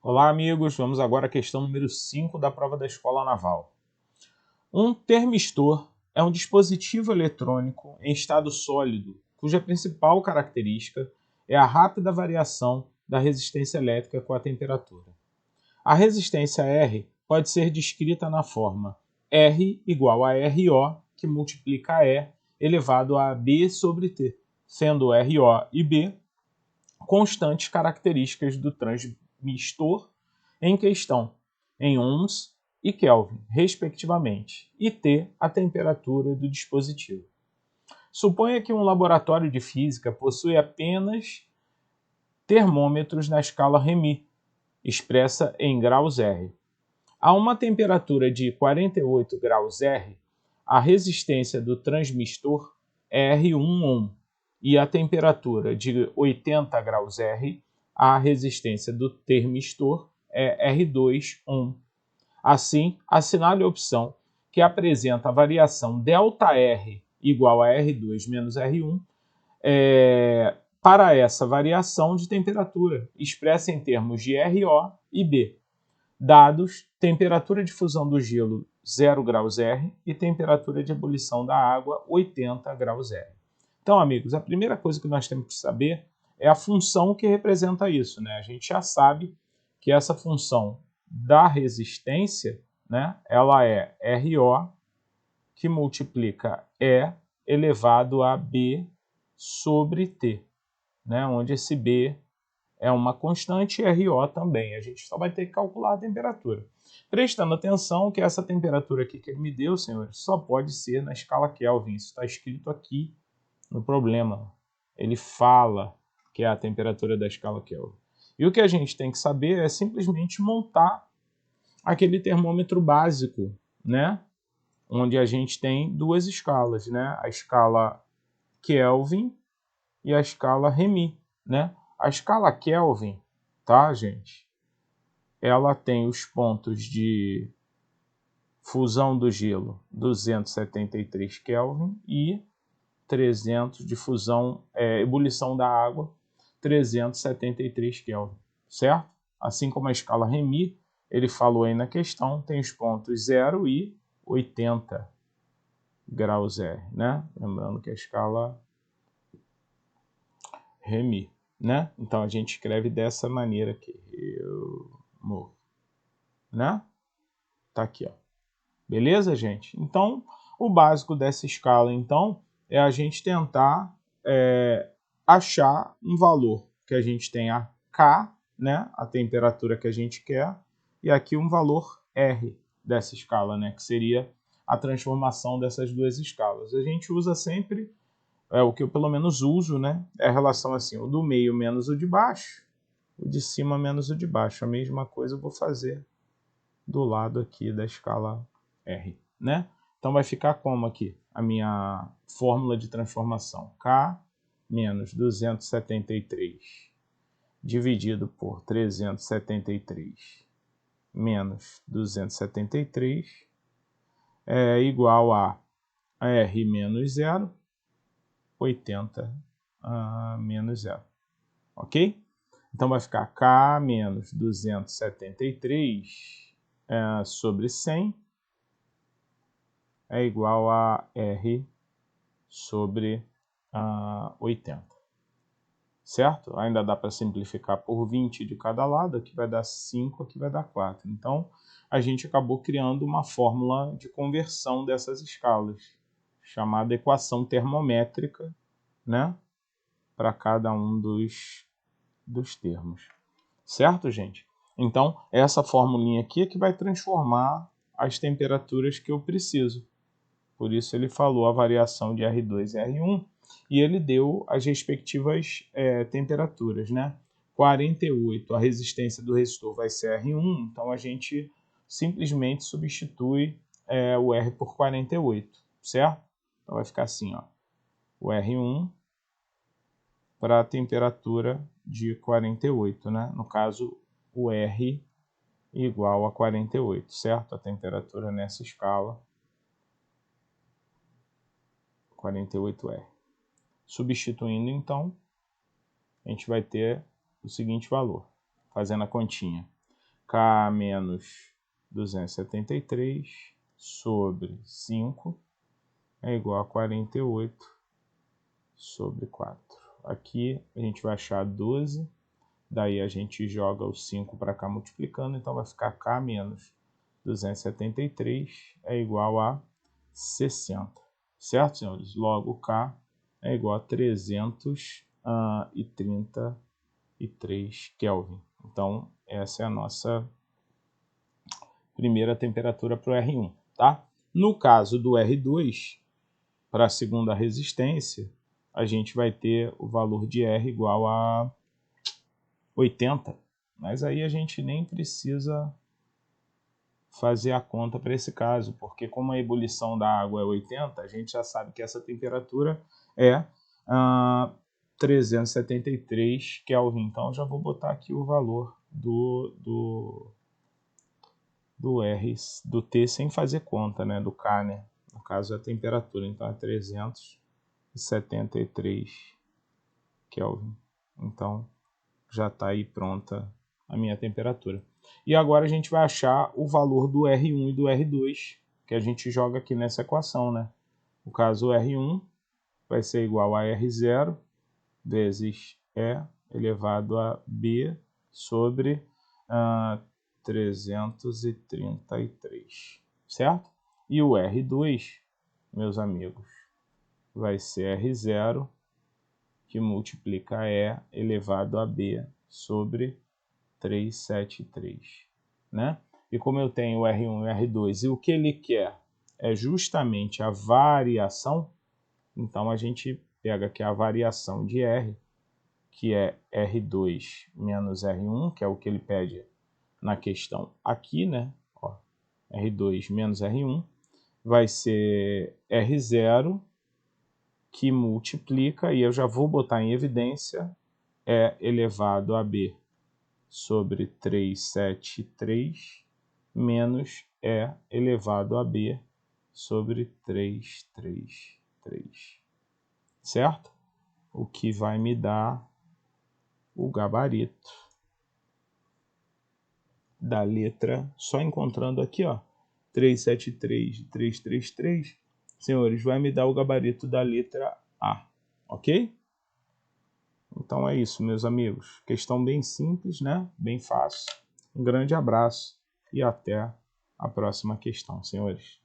Olá, amigos. Vamos agora à questão número 5 da prova da Escola Naval. Um termistor é um dispositivo eletrônico em estado sólido, cuja principal característica é a rápida variação da resistência elétrica com a temperatura. A resistência R pode ser descrita na forma R igual a RO, que multiplica E elevado a B sobre T, sendo RO e B constantes características do transmistor em questão, em ohms e Kelvin, respectivamente, e T, a temperatura do dispositivo. Suponha que um laboratório de física possui apenas termômetros na escala Remy, expressa em graus R. A uma temperatura de 48 graus R, a resistência do transmistor é R1 ohm, e a temperatura de 80 graus R, a resistência do termistor é R2 ohm. Assim, assinale a opção que apresenta a variação ΔR igual a R2 menos R1 para essa variação de temperatura, expressa em termos de RO e B. Dados: temperatura de fusão do gelo 0 graus R e temperatura de ebulição da água 80 graus R. Então, amigos, a primeira coisa que nós temos que saber é a função que representa isso, né? A gente já sabe que essa função da resistência, né, ela é RO, que multiplica E elevado a B sobre T, né, onde esse B é uma constante e RO também. A gente só vai ter que calcular a temperatura. Prestando atenção que essa temperatura aqui que ele me deu, senhores, só pode ser na escala Kelvin. Isso está escrito aqui no problema. Ele fala que é a temperatura da escala Kelvin. E o que a gente tem que saber é simplesmente montar aquele termômetro básico, né? Onde a gente tem duas escalas, né? A escala Kelvin e a escala Remy, né? A escala Kelvin, tá, gente? Ela tem os pontos de fusão do gelo 273 Kelvin e 300 de fusão, ebulição da água 373 Kelvin, certo? Assim como a escala Remy, ele falou aí na questão, tem os pontos 0 e 80 graus R, né? Lembrando que a escala Remy, né? Então a gente escreve dessa maneira aqui, né? Tá aqui, ó. Beleza, gente? Então, o básico dessa escala, então, é a gente tentar achar um valor que a gente tenha K, né? A temperatura que a gente quer, e aqui um valor R dessa escala, né? Que seria a transformação dessas duas escalas. A gente usa sempre, o que eu pelo menos uso, né? É a relação assim, o do meio menos o de baixo, o de cima menos o de baixo. A mesma coisa eu vou fazer do lado aqui da escala R, né? Então vai ficar como aqui a minha fórmula de transformação? K menos 273 dividido por 373 menos 273 é igual a R menos 0, 80 menos 0. Ok? Então vai ficar K menos 273 sobre 100 é igual a R sobre 80. Certo? Ainda dá para simplificar por 20 de cada lado, aqui vai dar 5, aqui vai dar 4. Então, a gente acabou criando uma fórmula de conversão dessas escalas, chamada equação termométrica, né? Para cada um dos termos. Certo, gente? Então, essa formulinha aqui é que vai transformar as temperaturas que eu preciso. Por isso ele falou a variação de R2 e R1 e ele deu as respectivas temperaturas, né? 48, a resistência do resistor vai ser R1, então a gente simplesmente substitui o R por 48, certo? Então vai ficar assim, ó, o R1 para a temperatura de 48, né? No caso, o R igual a 48, certo? A temperatura nessa escala 48R. Substituindo, então, a gente vai ter o seguinte valor, fazendo a continha. K menos 273 sobre 5 é igual a 48 sobre 4. Aqui a gente vai achar 12, daí a gente joga o 5 para cá multiplicando, então vai ficar K menos 273 é igual a 60. Certo, senhores? Logo, K é igual a 333 Kelvin. Então, essa é a nossa primeira temperatura para o R1, tá? No caso do R2, para a segunda resistência, a gente vai ter o valor de R igual a 80, mas aí a gente nem precisa fazer a conta para esse caso, porque como a ebulição da água é 80, a gente já sabe que essa temperatura é 373 Kelvin. Então, já vou botar aqui o valor do R, do T sem fazer conta, né? Do K, né? No caso, é a temperatura. Então, é 373 Kelvin. Então, já está aí pronta a minha temperatura. E agora a gente vai achar o valor do R1 e do R2, que a gente joga aqui nessa equação, né? No caso, o R1 vai ser igual a R0 vezes E elevado a B sobre 333, certo? E o R2, meus amigos, vai ser R0 que multiplica E elevado a B sobre 373, né? E como eu tenho o R1 e o R2 e o que ele quer é justamente a variação, então a gente pega aqui a variação de R, que é R2 menos R1, que é o que ele pede na questão aqui, né? Ó, R2 menos R1 vai ser R0 que multiplica, e eu já vou botar em evidência, E elevado a B sobre 373 menos E elevado a B sobre 333, certo? O que vai me dar o gabarito da letra, só encontrando aqui, ó, 373 e 333, senhores, vai me dar o gabarito da letra A, ok? Então é isso, meus amigos. Questão bem simples, né? Bem fácil. Um grande abraço e até a próxima questão, senhores.